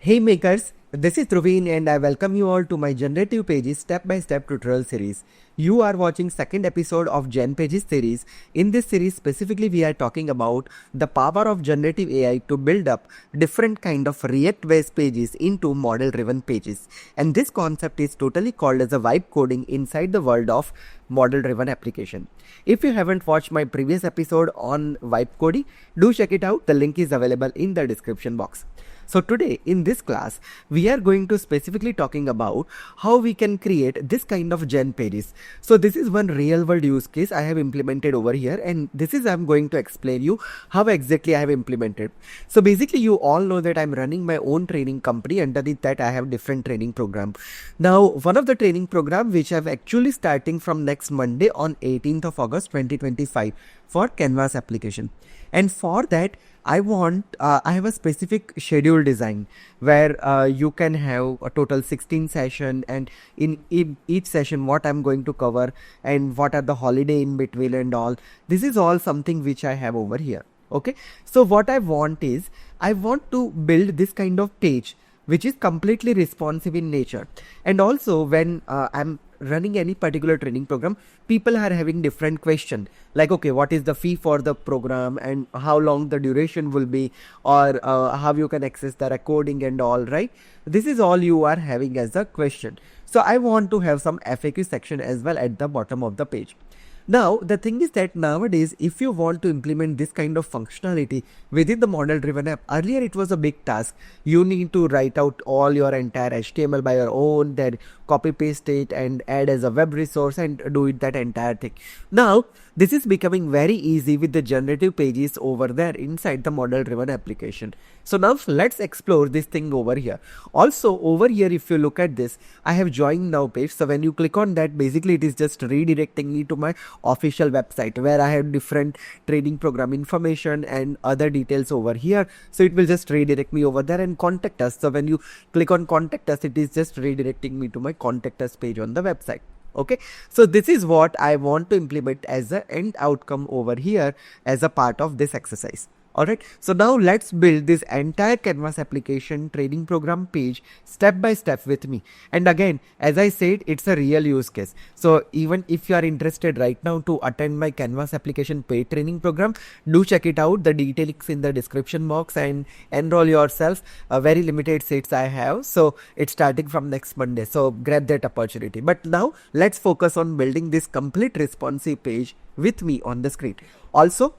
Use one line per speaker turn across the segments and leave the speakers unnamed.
Hey makers, this is Dhruvin and I welcome you all to my Generative Pages step-by-step tutorial series. You are watching second episode of Gen Pages series. In this series specifically we are talking about the power of generative AI to build up different kind of React-based pages into model-driven pages. And this concept is totally called as a vibe coding inside the world of model-driven application. If you haven't watched my previous episode on vibe coding, do check it out. The link is available in the description box. So today in this class, we are going to specifically talking about how we can create this kind of gen pages. So this is one real world use case I have implemented over here, and this is I'm going to explain you how exactly I have implemented. So basically you all know that I'm running my own training company. Underneath that I have different training program. Now one of the training program which I'm actually starting from next Monday on 18th of August 2025 for Canvas application. And for that I have a specific schedule design where you can have a total 16 session, and in each session what I'm going to cover and what are the holiday in between and all. This is all something which I have over here. Okay, so what I want is I want to build this kind of page which is completely responsive in nature. And also when I'm running any particular training program, people are having different question like, okay, what is the fee for the program and how long the duration will be, or how you can access the recording and all, right? This is all you are having as a question. So I want to have some FAQ section as well at the bottom of the page. Now the thing is that nowadays if you want to implement this kind of functionality within the model driven app, earlier it was a big task. You need to write out all your entire HTML by your own, then copy paste it and add as a web resource and do it that entire thing. Now this is becoming very easy with the generative pages over there inside the model driven application. So now let's explore this thing over here. Also over here if you look at this, I have joined now page. So when you click on that, basically it is just redirecting me to my official website where I have different training program information and other details over here. So it will just redirect me over there and contact us. So when you click on contact us, it is just redirecting me to my contact us page on the website. Okay, so this is what I want to implement as the end outcome over here as a part of this exercise. Alright, so now let's build this entire Canvas application training program page step by step with me. And again, as I said, it's a real use case. So even if you are interested right now to attend my Canvas application paid training program, do check it out. The details in the description box and enroll yourself. Very limited seats I have. So it's starting from next Monday. So grab that opportunity. But now let's focus on building this complete responsive page with me on the screen. Also,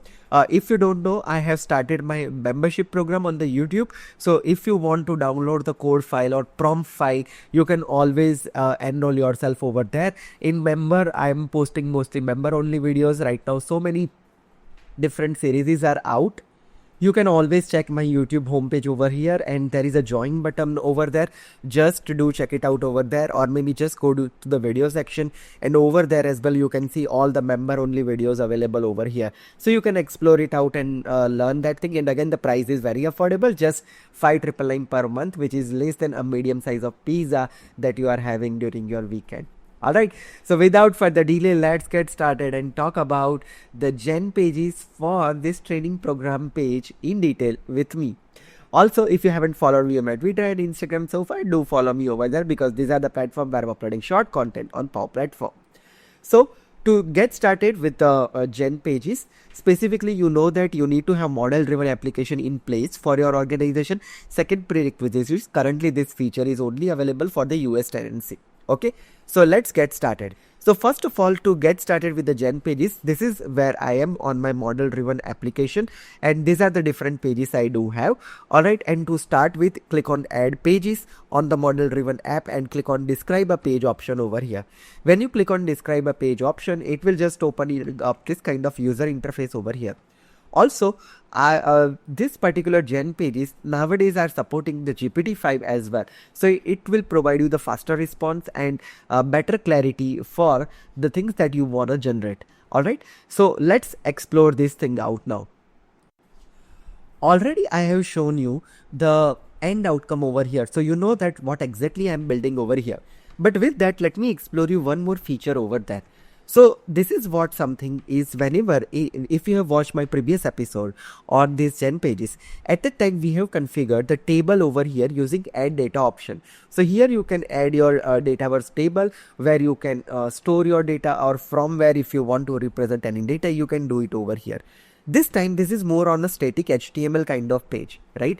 if you don't know, I have started my membership program on the YouTube. So if you want to download the code file or prompt file, you can always enroll yourself over there. In member, I am posting mostly member only videos right now. So many different series are out. You can always check my YouTube homepage over here, and there is a join button over there. Just do check it out over there, or maybe just go to the video section, and over there as well you can see all the member only videos available over here. So you can explore it out and learn that thing. And again, the price is very affordable, just 5,999 per month, which is less than a medium size of pizza that you are having during your weekend. Alright, so without further delay, let's get started and talk about the gen pages for this training program page in detail with me. Also, if you haven't followed me on my Twitter and Instagram so far, do follow me over there because these are the platforms where I'm uploading short content on Power Platform. So to get started with the gen pages, specifically you know that you need to have model driven application in place for your organization. Second prerequisite is currently this feature is only available for the US tenancy. Okay, so let's get started. So first of all, to get started with the gen pages, this is where I am on my model driven application, and these are the different pages I do have. Alright, and to start with, click on add pages on the model driven app and click on describe a page option over here. When you click on describe a page option, it will just open up this kind of user interface over here. Also, this particular gen pages nowadays are supporting the GPT-5 as well. So it will provide you the faster response and better clarity for the things that you want to generate. Alright, so let's explore this thing out now. Already I have shown you the end outcome over here. So you know that what exactly I'm building over here. But with that, let me explore you one more feature over there. So this is what something is whenever, if you have watched my previous episode on these Gen pages, at the time we have configured the table over here using add data option. So here you can add your Dataverse table where you can store your data, or from where if you want to represent any data, you can do it over here. This time this is more on a static HTML kind of page, right?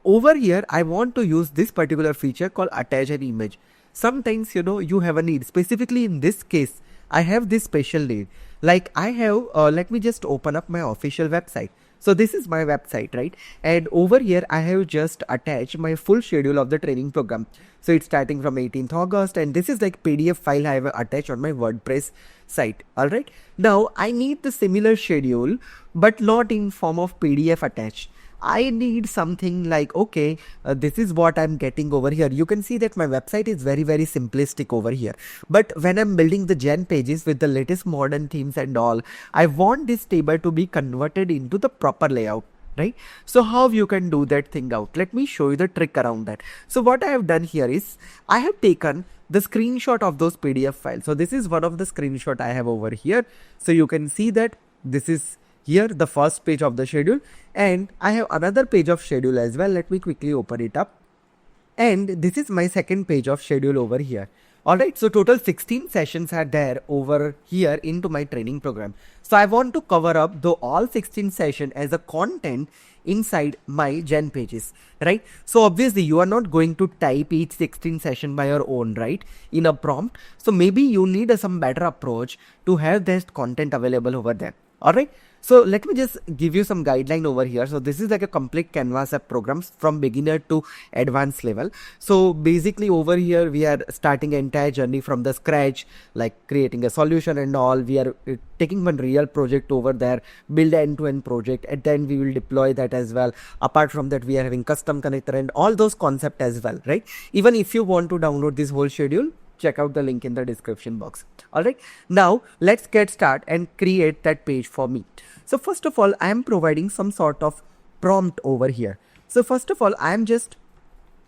Over here I want to use this particular feature called attach an image. Sometimes you have a need, specifically in this case I have this special need. Like I have let me just open up my official website. So this is my website, right? And over here I have just attached my full schedule of the training program. So it's starting from 18th August, and this is like PDF file I have attached on my WordPress site. Alright, now I need the similar schedule but not in form of PDF attached. I need something like, okay, this is what I'm getting over here. You can see that my website is very simplistic over here. But when I'm building the Gen pages with the latest modern themes and all, I want this table to be converted into the proper layout, right? So how you can do that thing out? Let me show you the trick around that. So what I have done here is I have taken the screenshot of those PDF files. So this is one of the screenshot I have over here. So you can see that this is here the first page of the schedule, and I have another page of schedule as well. Let me quickly open it up, and this is my second page of schedule over here. Alright, so total 16 sessions are there over here into my training program. So I want to cover up the all 16 session as a content inside my Gen pages, right? So obviously you are not going to type each 16 session by your own, right, in a prompt. So maybe you need some better approach to have this content available over there. Alright, so let me just give you some guideline over here. So this is like a complete Canvas app program from beginner to advanced level. So basically over here we are starting an entire journey from the scratch, like creating a solution and all. We are taking one real project over there, build an end-to-end project, and then we will deploy that as well. Apart from that, we are having custom connector and all those concepts as well, right? Even if you want to download this whole schedule, check out the link in the description box. Alright, now let's get started and create that page for me. So first of all, I am providing some sort of prompt over here. So first of all, I am just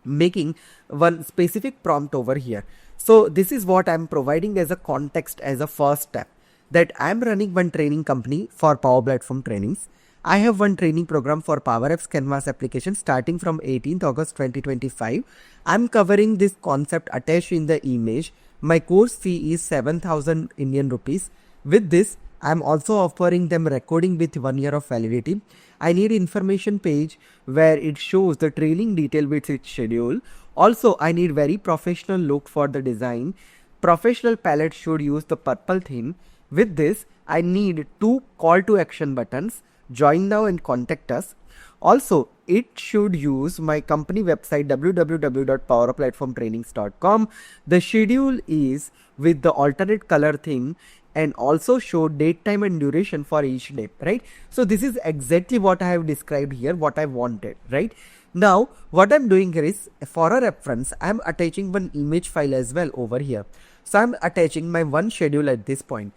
making one specific prompt over here. So this is what I am providing as a context, as a first step, that I am running one training company for Power Platform trainings. I have one training program for Power Apps Canvas application starting from 18th August 2025. I'm covering this concept attached in the image. My course fee is 7,000 Indian rupees. With this, I'm also offering them recording with 1 year of validity. I need information page where it shows the training detail with its schedule. Also, I need very professional look for the design. Professional palette should use the purple theme. With this, I need 2 call to action buttons. Join now and contact us. Also, it should use my company website www.powerplatformtrainings.com. The schedule is with the alternate color theme and also show date, time and duration for each day, right? So this is exactly what I have described here, what I wanted, right? Now what I'm doing here is, for a reference, I'm attaching one image file as well over here. So I'm attaching my one schedule at this point.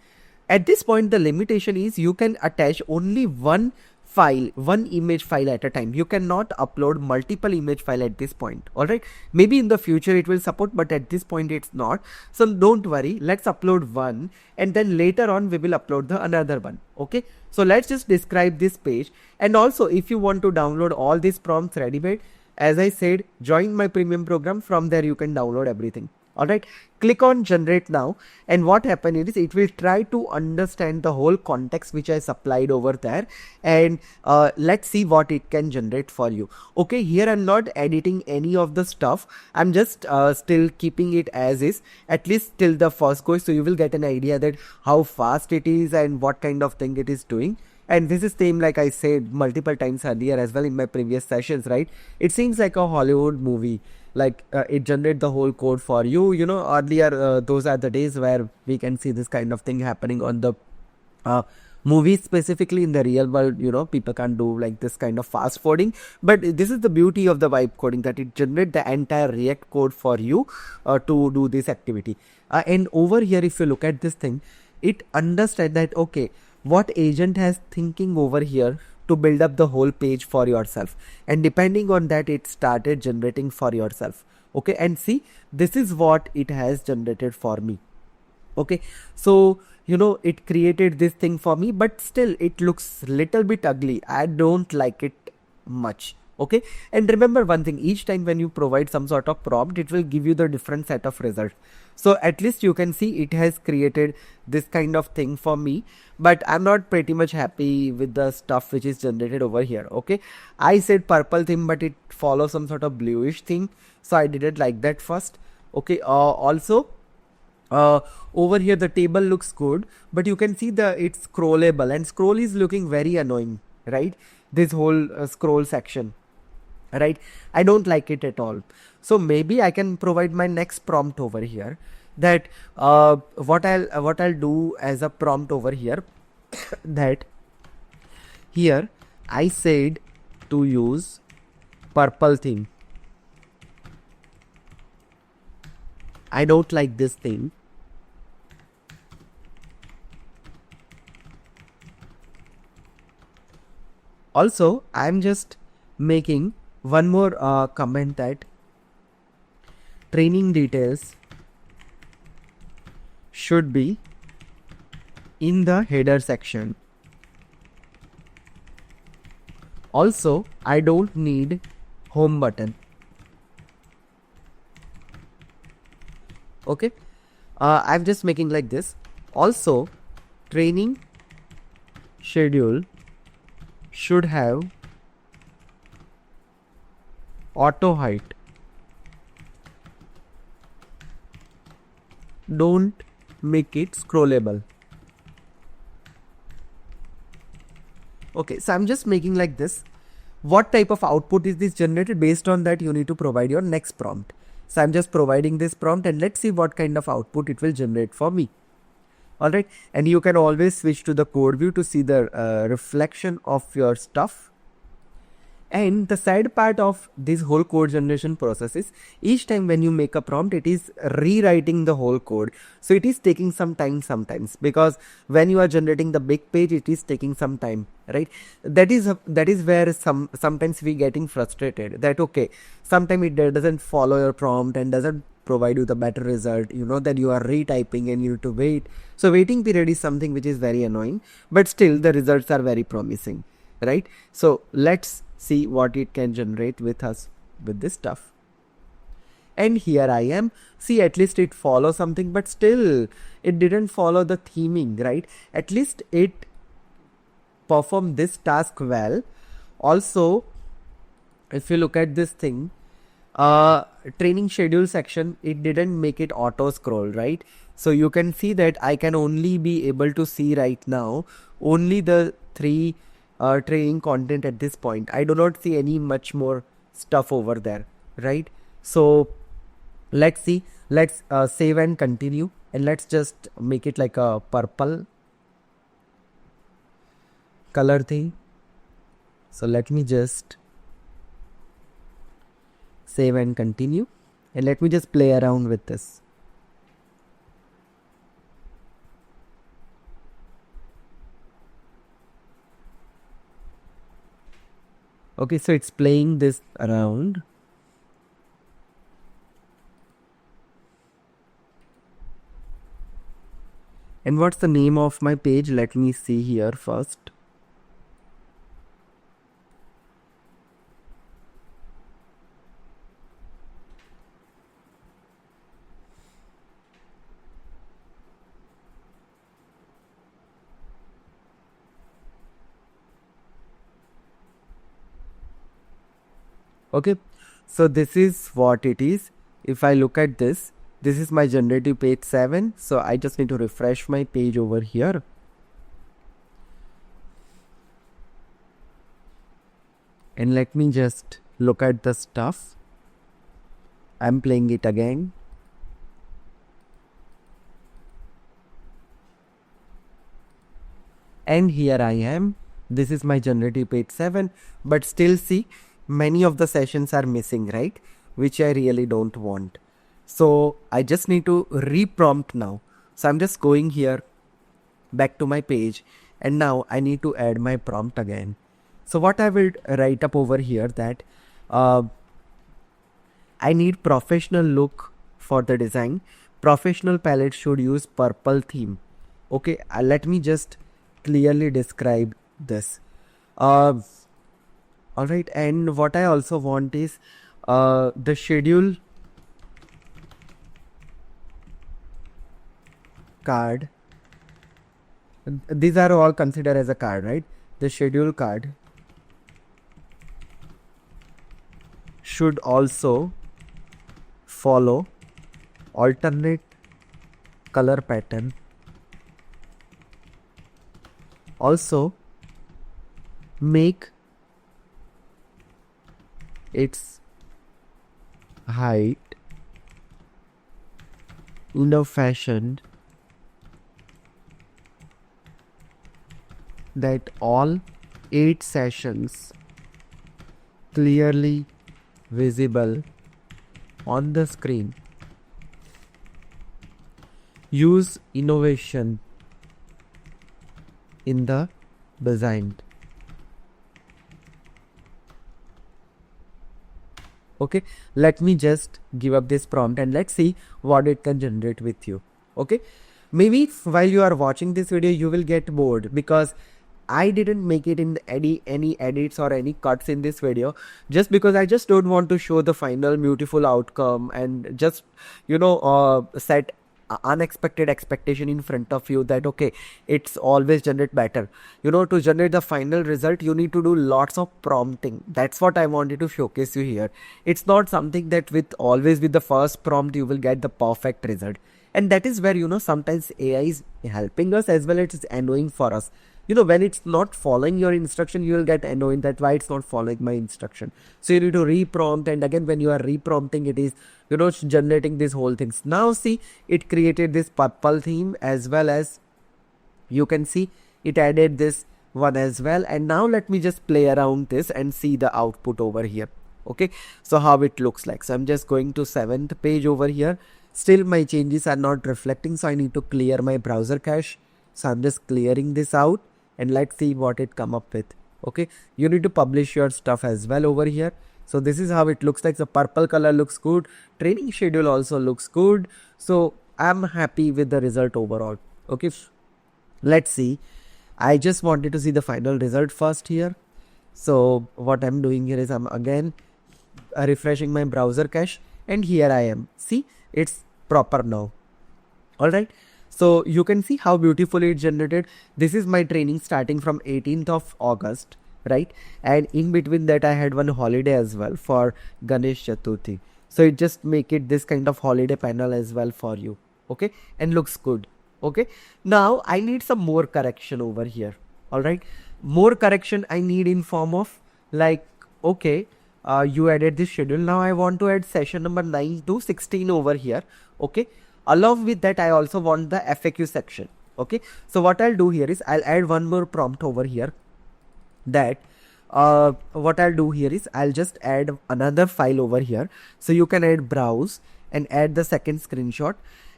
At this point, the limitation is you can attach only one file, one image file at a time. You cannot upload multiple image file at this point. Alright, maybe in the future it will support, but at this point it's not. So don't worry, let's upload one and then later on we will upload the another one. Okay, so let's just describe this page. And also, if you want to download all these prompts ready-made, as I said, join my premium program. From there you can download everything. Alright, click on generate now, and what happened is it will try to understand the whole context which I supplied over there, and let's see what it can generate for you. Okay, here I'm not editing any of the stuff. I'm just still keeping it as is, at least till the first go, so you will get an idea that how fast it is and what kind of thing it is doing. And this is same like I said multiple times earlier as well in my previous sessions, right? It seems like a Hollywood movie. Like it generate the whole code for you. You know, earlier those are the days where we can see this kind of thing happening on the movies. Specifically in the real world, you know, people can't do like this kind of fast forwarding, but this is the beauty of the vibe coding, that it generate the entire React code for you to do this activity. And over here, if you look at this thing, it understands that, okay, what agent has thinking over here to build up the whole page for yourself, and depending on that it started generating for yourself. Okay, and see, this is what it has generated for me. Okay, so it created this thing for me, but still it looks little bit ugly. I don't like it much. Okay, and remember one thing, each time when you provide some sort of prompt, it will give you the different set of results. So at least you can see it has created this kind of thing for me, but I'm not pretty much happy with the stuff which is generated over here. Okay, I said purple theme, but it follows some sort of bluish thing, so I didn't like that first. Okay, also uh, over here the table looks good, but you can see it's scrollable, and scroll is looking very annoying, right? This whole scroll section, right? I don't like it at all. So maybe I can provide my next prompt over here, that what I'll do as a prompt over here that here I said to use purple theme. I don't like this thing. Also, I'm just making one more comment that training details should be in the header section. Also, I don't need home button. Okay, I'm just making like this. Also, training schedule should have auto height. Don't make it scrollable. Okay, so I'm just making like this. What type of output is this generated? Based on that, you need to provide your next prompt. So I'm just providing this prompt, and let's see what kind of output it will generate for me. Alright, and you can always switch to the code view to see the reflection of your stuff. And the sad part of this whole code generation process is, each time when you make a prompt, it is rewriting the whole code. So it is taking some time sometimes, because when you are generating the big page, it is taking some time, right? That is where sometimes we getting frustrated that okay, sometimes it doesn't follow your prompt and doesn't provide you the better result, then you are retyping and you need to wait. So waiting period is something which is very annoying, but still the results are very promising, right? So let's see what it can generate with us with this stuff. And here I am. See, at least it follows something, but still it didn't follow the theming, right? At least it performed this task well. Also, if you look at this thing, training schedule section, it didn't make it auto scroll, right? So you can see that I can only be able to see right now only the three training content at this point. I do not see any much more stuff over there, right? So let's see, let's save and continue, and let's just make it like a purple color thing. So let me just save and continue, and let me just play around with this. Okay, so it's playing this around. And what's the name of my page? Let me see here first. Okay, so this is what it is. If I look at this, this is my generative page 7. So I just need to refresh my page over here. And let me just look at the stuff. I'm playing it again. And here I am. This is my generative page 7, but still see, many of the sessions are missing, right? Which I really don't want. So I just need to reprompt now. So I'm just going here back to my page, and now I need to add my prompt again. So what I will write up over here, that I need professional look for the design, Professional palette should use purple theme. Okay, let me just clearly describe this. Uh, all right, and what I also want is the schedule card. These are all considered as a card, right? The schedule card should also follow alternate color pattern. Also, make its height in a fashion that all 8 sessions clearly visible on the screen. Use innovation in the design. Okay, let me just give up this prompt and let's see what it can generate with you. Okay, maybe while you are watching this video you will get bored because I didn't make it in any edits or any cuts in this video, just because I just don't want to show the final beautiful outcome and just set unexpected expectation in front of you that okay, it's always generate better. To generate the final result you need to do lots of prompting. That's what I wanted to showcase you here. It's not something that with the first prompt you will get the perfect result, and that is where sometimes AI is helping us as well as it's annoying for us. When it's not following your instruction you will get annoyed that why it's not following my instruction. So you need to reprompt, and again when you are reprompting it is generating these whole things. Now see, it created this purple theme as well as you can see it added this one as well. And now let me just play around this and see the output over here. Okay, so how it looks like. So I'm just going to 7th page over here. Still my changes are not reflecting, so I need to clear my browser cache. So I'm just clearing this out and let's see what it come up with. Okay, you need to publish your stuff as well over here. So this is how it looks like. The purple color looks good, training schedule also looks good, so I'm happy with the result overall. Okay, let's see. I just wanted to see the final result first here. So what I'm doing here is I'm again refreshing my browser cache, and here I am. See, it's proper now. All right, so you can see how beautifully it generated. This is my training starting from 18th of August, right? And in between that I had one holiday as well for Ganesh Chaturthi. So it just make it this kind of holiday panel as well for you. Okay, and looks good. Okay, now I need some more correction over here. All right, more correction I need in form of like, okay, you added this schedule. Now I want to add session number 9 to 16 over here. Okay, along with that I also want the FAQ section. Okay, so what I'll do here is I'll add one more prompt over here. That what I'll do here is I'll just add another file over here. So you can add browse and add the second screenshot,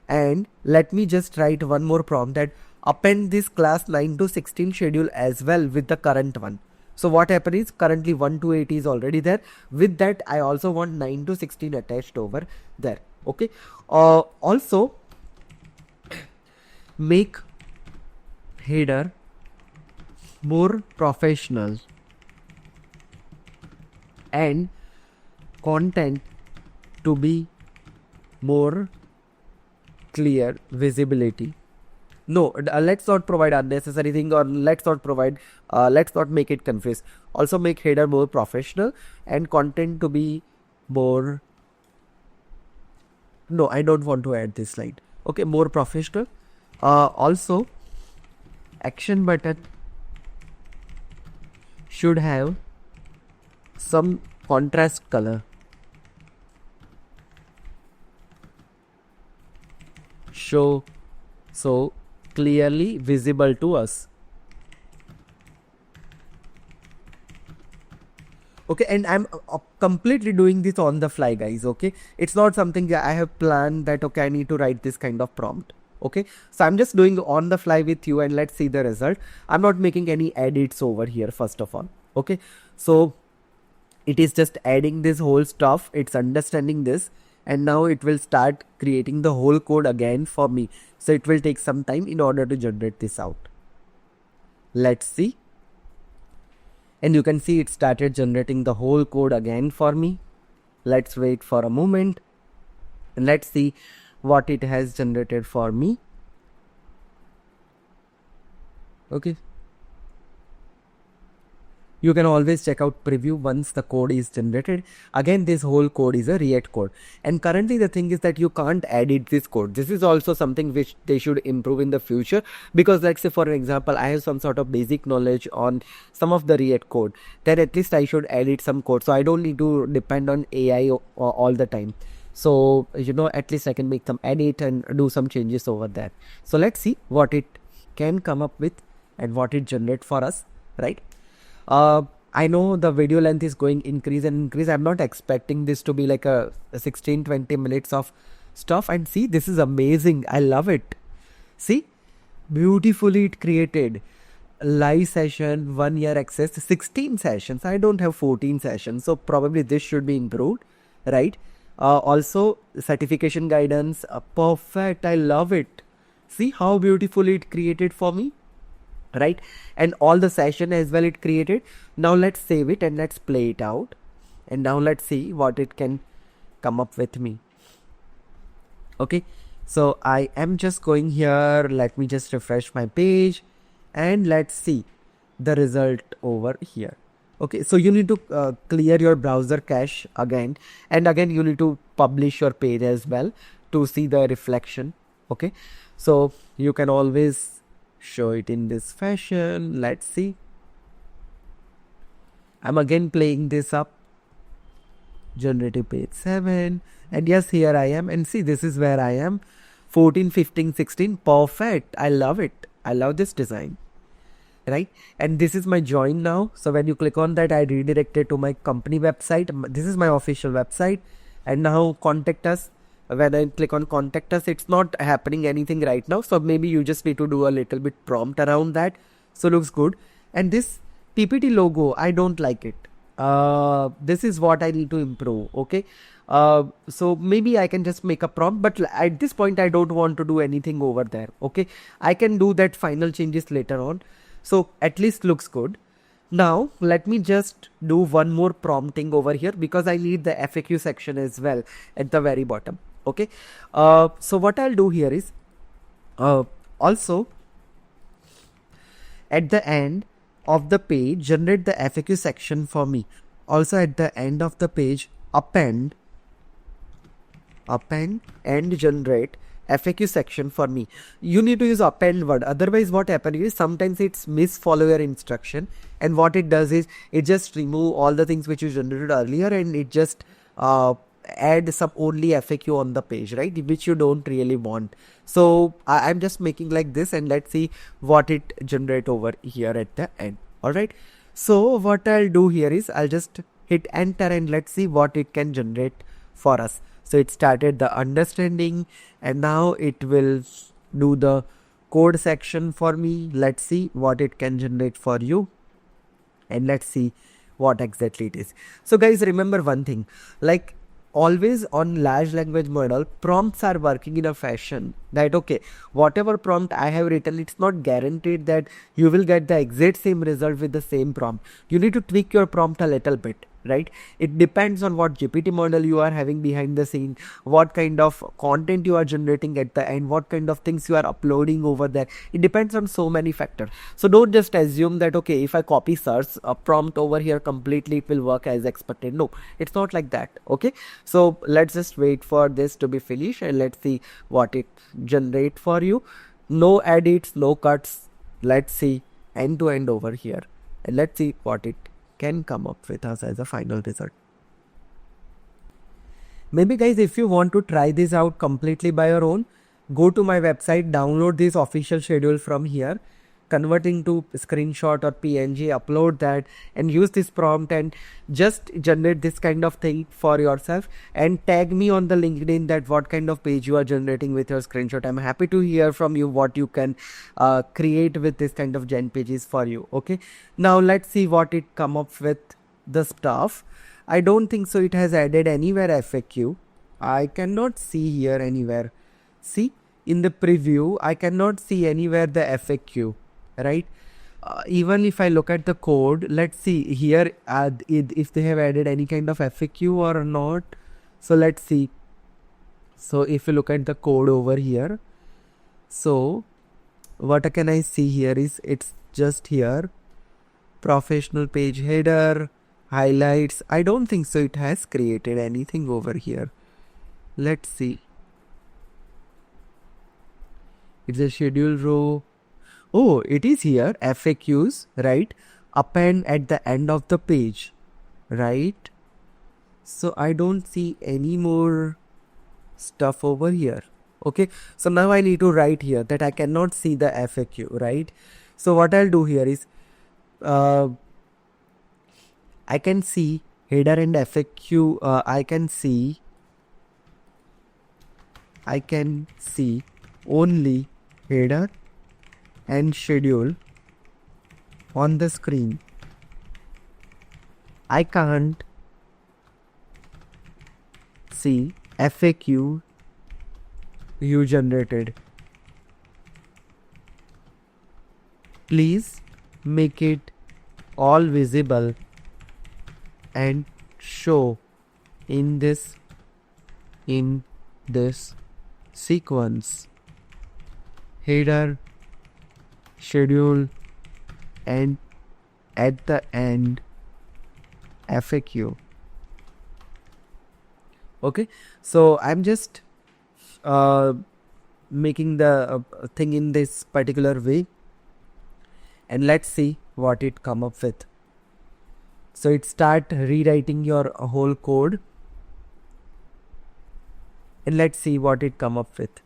and let me just write one more prompt that append this class 9 to 16 schedule as well with the current one. So what happened is currently 1 to 8 is already there. With that I also want 9 to 16 attached over there. Okay, also make header more professional and content to be more clear visibility. No, let's not provide unnecessary thing, or let's not make it confused. Also make header more professional and content to be more, no, I don't want to add this slide. Okay, more professional. Also action button should have some contrast color. Show so clearly visible to us. Okay, and I'm completely doing this on the fly, guys. Okay, it's not something that I have planned that okay I need to write this kind of prompt. Okay, so I'm just doing on the fly with you, and let's see the result. I'm not making any edits over here first of all. Okay, so it is just adding this whole stuff, it's understanding this, and now it will start creating the whole code again for me. So it will take some time in order to generate this out. Let's see. And you can see it started generating the whole code again for me. Let's wait for a moment and let's see what it has generated for me. Okay. You can always check out preview once the code is generated. Again, this whole code is a React code. And currently the thing is that you can't edit this code. This is also something which they should improve in the future, because let's say for example, I have some sort of basic knowledge on some of the React code. Then at least I should edit some code. So I don't need to depend on AI all the time. So, at least I can make some edit and do some changes over there. So let's see what it can come up with and what it generates for us, right? I know the video length is going increase and increase. I'm not expecting this to be like a 16-20 minutes of stuff. And see, this is amazing. I love it. See, beautifully it created live session, 1 year access, 16 sessions. I don't have 14 sessions. So probably this should be improved, right? Also certification guidance, perfect. I love it. See how beautifully it created for me, right? And all the session as well it created. Now let's save it and let's play it out, and now let's see what it can come up with me. Okay, so I am just going here. Let me just refresh my page and let's see the result over here. Okay, so you need to clear your browser cache again, and again you need to publish your page as well to see the reflection. Okay, so you can always show it in this fashion. Let's see. I'm again playing this up. Generative page 7, and yes, here I am, and see, this is where I am. 14, 15, 16, perfect. I love it. I love this design, right? And this is my join now. So when you click on that, I redirected to my company website. This is my official website, and now contact us. When I click on contact us, it's not happening anything right now. So maybe you just need to do a little bit prompt around that. So looks good. And this PPT logo, I don't like it. This is what I need to improve. Okay. So maybe I can just make a prompt, but at this point, I don't want to do anything over there. Okay. I can do that final changes later on. So at least looks good. Now let me just do one more prompting over here, because I need the FAQ section as well at the very bottom. Okay, so what I'll do here is also at the end of the page generate the FAQ section for me. Also at the end of the page append and generate FAQ section for me. You need to use append word, otherwise what happens is sometimes it's misfollow your instruction, and what it does is it just remove all the things which you generated earlier, and it just add some only FAQ on the page, right, which you don't really want. So I'm just making like this, and let's see what it generate over here at the end. All right, so what I'll do here is I'll just hit enter and let's see what it can generate for us. So it started the understanding, and now it will do the code section for me. Let's see what it can generate for you, and let's see what exactly it is. So guys, remember one thing, like always on large language model, prompts are working in a fashion that okay, whatever prompt I have written, it's not guaranteed that you will get the exact same result with the same prompt. You need to tweak your prompt a little bit, right? It depends on what GPT model you are having behind the scene, what kind of content you are generating at the end, what kind of things you are uploading over there. It depends on so many factors. So don't just assume that okay, if I copy search a prompt over here completely, it will work as expected. No, it's not like that. Okay, so let's just wait for this to be finished and let's see what it generate for you. No edits, no cuts. Let's see end to end over here, and let's see what it can come up with us as a final result. Maybe guys, if you want to try this out completely by your own, go to my website, download this official schedule from here, convert into screenshot or PNG, upload that and use this prompt and just generate this kind of thing for yourself, and tag me on the LinkedIn that what kind of page you are generating with your screenshot. I'm happy to hear from you what you can create with this kind of gen pages for you. Okay, now let's see what it come up with the stuff. I don't think so it has added anywhere FAQ. I cannot see here anywhere. See, in the preview, I cannot see anywhere the FAQ, right? Even if I look at the code, let's see here if they have added any kind of FAQ or not. So let's see. So if you look at the code over here, so what can I see here is it's just here, professional page header, highlights. I don't think so it has created anything over here. Let's see. It's a schedule row. Oh, it is here, FAQs, right? Append at the end of the page, right? So I don't see any more stuff over here. Okay, so now I need to write here that I cannot see the FAQ, right? So what I'll do here is I can see header and FAQ. I can see only header and schedule on the screen. I can't see FAQ you generated. Please make it all visible and show in this sequence. Header, schedule, and at the end FAQ. Okay, so I'm just making the thing in this particular way, and let's see what it come up with. So it start rewriting your whole code, and let's see what it come up with.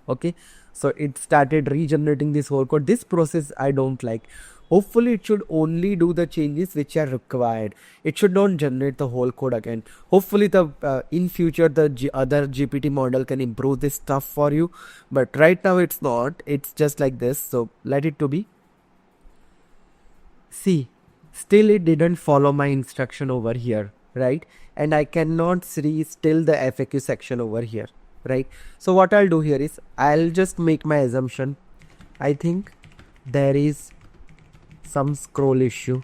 Okay, so it started regenerating this whole code. This process I don't like. Hopefully it should only do the changes which are required. It should not generate the whole code again. Hopefully the in future the other GPT model can improve this stuff for you, but right now it's not. It's just like this, so let it to be. See, still it didn't follow my instruction over here, right? And I cannot see still the FAQ section over here, right? So what I'll do here is I'll just make my assumption. I think there is some scroll issue.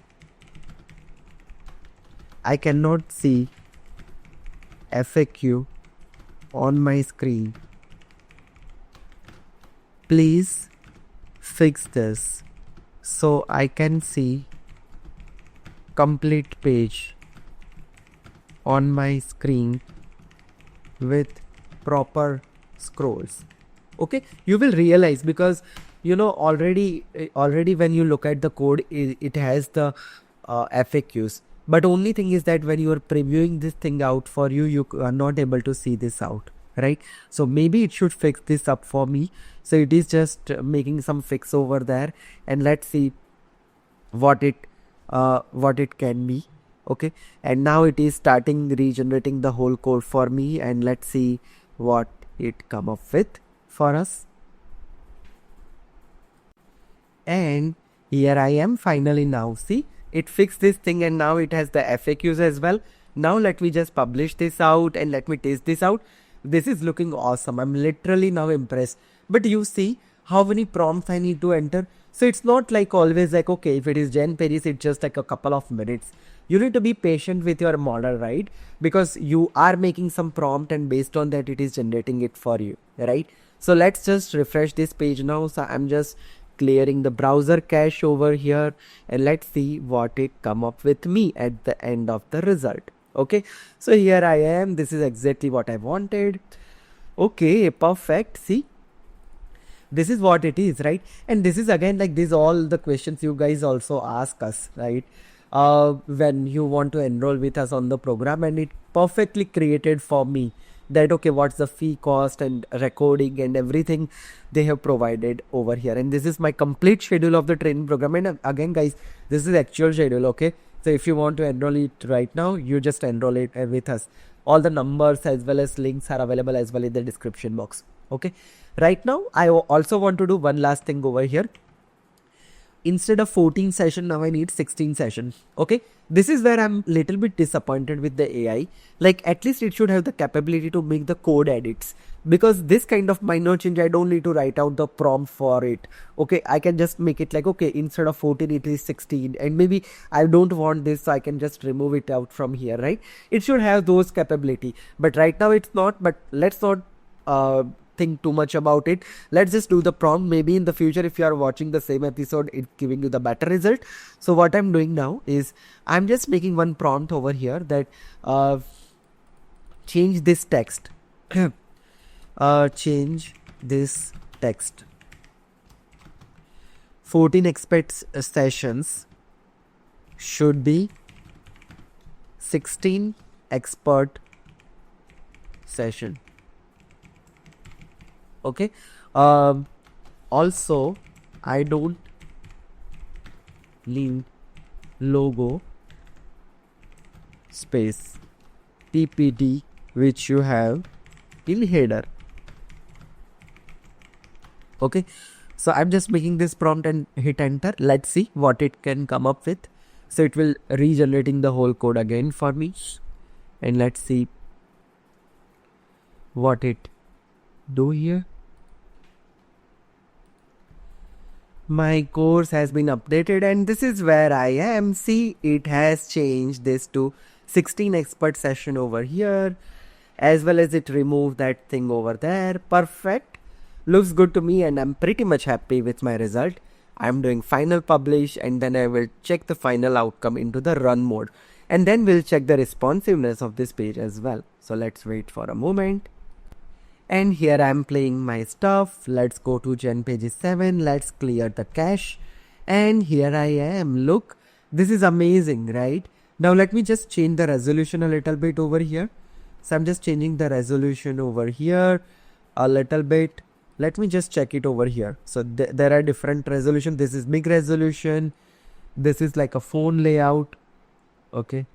I cannot see FAQ on my screen. Please fix this so I can see complete page on my screen with proper scrolls. Okay, you will realize, because you know already when you look at the code, it has the FAQs, but only thing is that when you are previewing this thing out for you, you are not able to see this out, right? So maybe it should fix this up for me. So it is just making some fix over there, and let's see what it can be. Okay, and now it is starting regenerating the whole code for me, and let's see what it come up with for us. And here I am finally. Now see, it fixed this thing, and now it has the FAQs as well. Now let me just publish this out and let me test this out. This is looking awesome. I'm literally now impressed. But you see how many prompts I need to enter. So it's not like always like, okay, if it is Gen Paris, it's just like a couple of minutes. You need to be patient with your model, right? Because you are making some prompt, and based on that, it is generating it for you, right? So let's just refresh this page now. So I'm just clearing the browser cache over here, and let's see what it come up with me at the end of the result. Okay, so here I am. This is exactly what I wanted. Okay, perfect. See, this is what it is, right? And this is again like this, all the questions you guys also ask us, right? When you want to enroll with us on the program, and it perfectly created for me that, okay, what's the fee cost and recording and everything they have provided over here. And this is my complete schedule of the training program. And again guys, this is actual schedule. Okay, so if you want to enroll it right now, you just enroll it with us. All the numbers as well as links are available as well in the description box. Okay, right now I also want to do one last thing over here. instead of 14 session, now I need 16 session. Okay, this is where I'm little bit disappointed with the AI. Like, at least it should have the capability to make the code edits, because this kind of minor change, I don't need to write out the prompt for it. Okay, I can just make it like, okay, instead of 14 it is 16, and maybe I don't want this, so I can just remove it out from here, right? It should have those capability, but right now it's not. But let's not think too much about it. Let's just do the prompt. Maybe in the future, if you are watching the same episode, it's giving you the better result. So what I'm doing now is I'm just making one prompt over here that change this text. Change this text. 14 expert sessions should be 16 expert session. Okay. Also, I don't need logo space PPT which you have in header. Okay, so I'm just making this prompt and hit enter. Let's see what it can come up with. So it will regenerating the whole code again for me, and let's see what it do here. My course has been updated, and this is where I am. See, it has changed this to 16 expert session over here, as well as it removed that thing over there. Perfect. Looks good to me, and I'm pretty much happy with my result. I'm doing final publish, and then I will check the final outcome into the run mode, and then we'll check the responsiveness of this page as well. So let's wait for a moment. And here I'm playing my stuff. Let's go to Gen Pages 7. Let's clear the cache. And here I am. Look, this is amazing, right? Now let me just change the resolution a little bit over here. So I'm just changing the resolution over here a little bit. Let me just check it over here. So there are different resolution. This is big resolution. This is like a phone layout. Okay.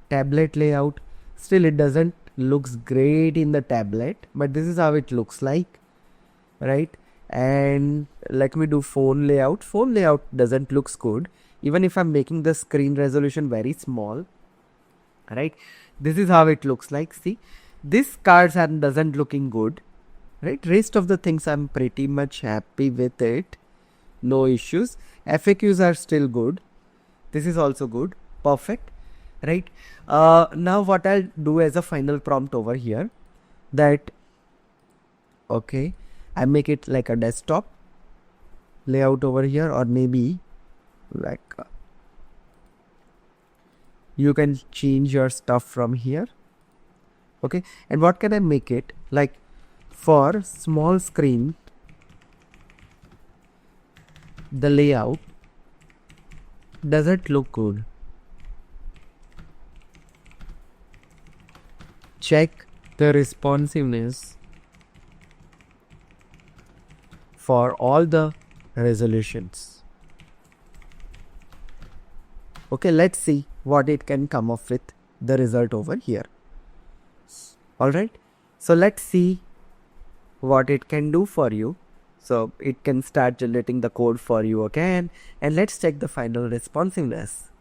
Tablet layout. Still, it doesn't looks great in the tablet, but this is how it looks like, right? And let me do phone layout. Phone layout doesn't looks good, even if I'm making the screen resolution very small, right? This is how it looks like. See, this cards doesn't looking good, right? Rest of the things I'm pretty much happy with it. No issues. FAQs are still good. This is also good. Perfect. Right. Now what I'll do as a final prompt over here, that okay, I make it like a desktop layout over here, or maybe like you can change your stuff from here. Okay, and what can I make it like? For small screen, the layout doesn't look good. Check the responsiveness for all the resolutions. Okay, let's see what it can come up with the result over here. Alright, so let's see what it can do for you. So it can start generating the code for you again, and let's check the final responsiveness.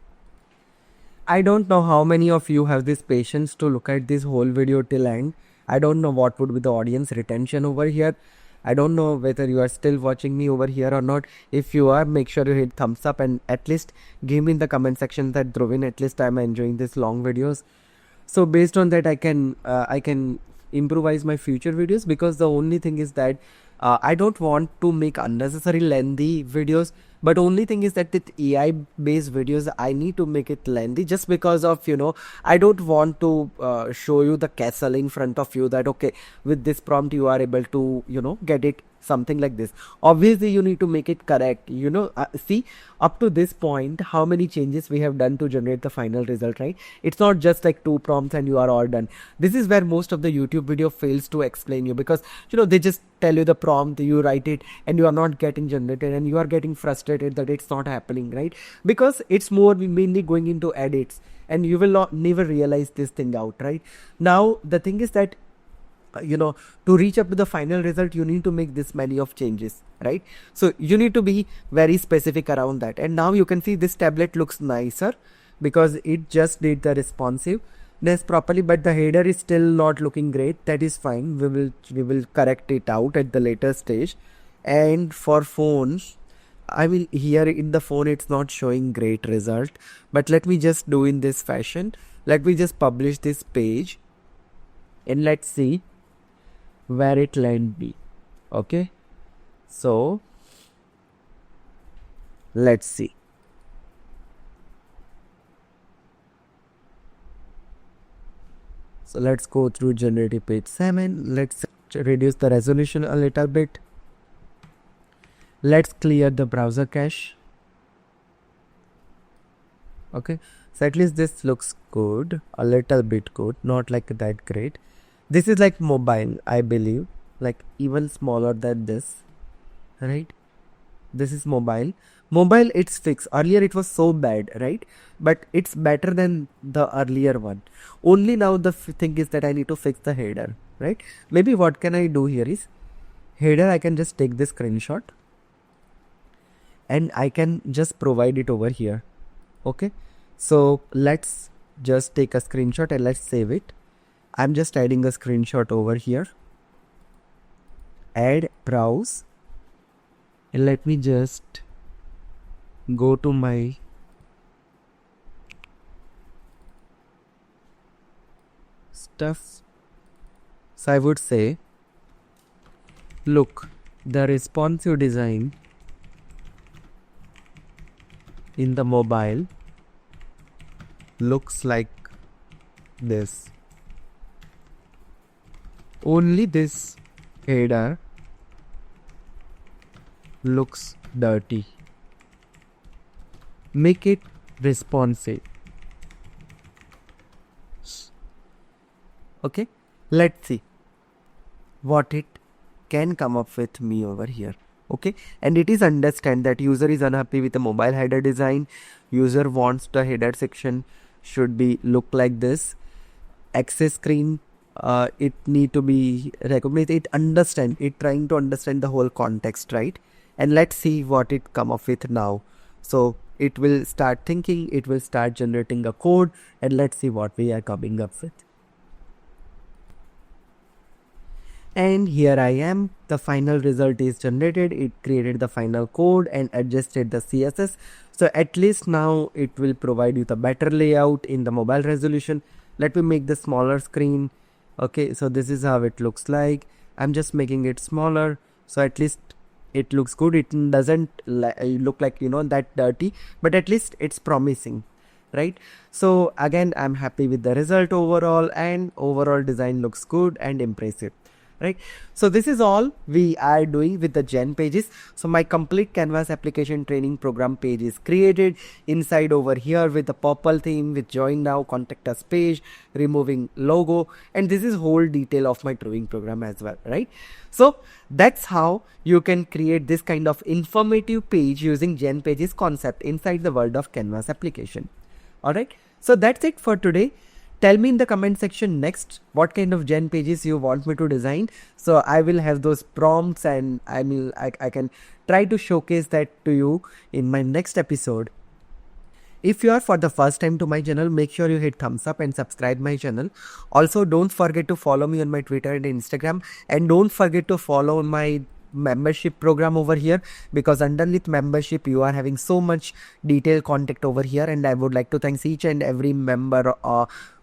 I don't know how many of you have this patience to look at this whole video till end. I don't know what would be the audience retention over here. I don't know whether you are still watching me over here or not. If you are, make sure you hit thumbs up and at least give me in the comment section that Dhruvin, at least I'm enjoying these long videos. So based on that, I can improvise my future videos, because the only thing is that I don't want to make unnecessary lengthy videos. But only thing is that with AI based videos, I need to make it lengthy, just because of, I don't want to show you the castle in front of you that, okay, with this prompt you are able to, get it something like this. Obviously you need to make it correct. See, up to this point, how many changes we have done to generate the final result, right? It's not just like 2 prompts and you are all done. This is where most of the YouTube video fails to explain you, because they just tell you the prompt, you write it, and you are not getting generated, and you are getting frustrated that it's not happening, right? Because it's more mainly going into edits, and you will never realize this thing out, right? Now the thing is that to reach up to the final result, you need to make this many of changes, right? So you need to be very specific around that. And now you can see this tablet looks nicer because it just did the responsiveness properly, but the header is still not looking great. That is fine. We will correct it out at the later stage. And for phones, I mean, here in the phone it's not showing great result, but let me just do in this fashion. Let me just publish this page and let's see where it land me. Okay, so let's see. So let's go through generative page 7. Let's reduce the resolution a little bit. Let's clear the browser cache. Okay, so at least this looks good, a little bit good, not like that great. This is like mobile, I believe, like even smaller than this, right? This is mobile. Mobile, it's fixed. Earlier it was so bad, right? But it's better than the earlier one. Only now the thing is that I need to fix the header, right? Maybe what can I do here is, header, I can just take this screenshot and I can just provide it over here. Okay, so let's just take a screenshot and let's save it. I'm just adding a screenshot over here. Add, browse, and let me just go to my stuff. So I would say, look, the responsive design in the mobile looks like this. Only this header looks dirty. Make it responsive. Okay, let's see what it can come up with me over here. Okay, and it is understand that user is unhappy with the mobile header design. User wants the header section should be look like this. Access screen, it need to be recognized. It understand, it trying to understand the whole context, right? And let's see what it come up with now. So it will start thinking, it will start generating a code, and let's see what we are coming up with. And here I am, the final result is generated. It created the final code and adjusted the CSS. So at least now it will provide you the better layout in the mobile resolution. Let me make the smaller screen. Okay, so this is how it looks like. I'm just making it smaller, so at least it looks good. It doesn't look like, that dirty, but at least it's promising, right? So again, I'm happy with the result overall, and overall design looks good and impressive, right? So this is all we are doing with the Gen pages. So my complete Canvas application training program page is created inside over here with the purple theme, with join now, contact us page, removing logo, and this is whole detail of my training program as well, right? So that's how you can create this kind of informative page using Gen pages concept inside the world of Canvas application. All right, so that's it for today. Tell me in the comment section next what kind of Gen pages you want me to design. So I will have those prompts, and I can try to showcase that to you in my next episode. If you are for the first time to my channel, make sure you hit thumbs up and subscribe my channel. Also, don't forget to follow me on my Twitter and Instagram, and don't forget to follow my membership program over here, because underneath membership you are having so much detailed content over here, and I would like to thank each and every member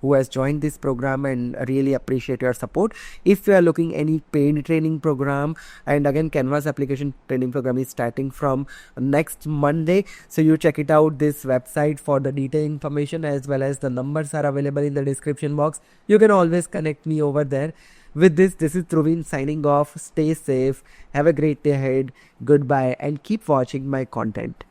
who has joined this program, and really appreciate your support. If you are looking any paid training program, and again Canvas application training program is starting from next Monday, so you check it out, this website, for the detailed information, as well as the numbers are available in the description box. You can always connect me over there. With this is Dhruvin signing off. Stay safe, have a great day ahead, goodbye, and keep watching my content.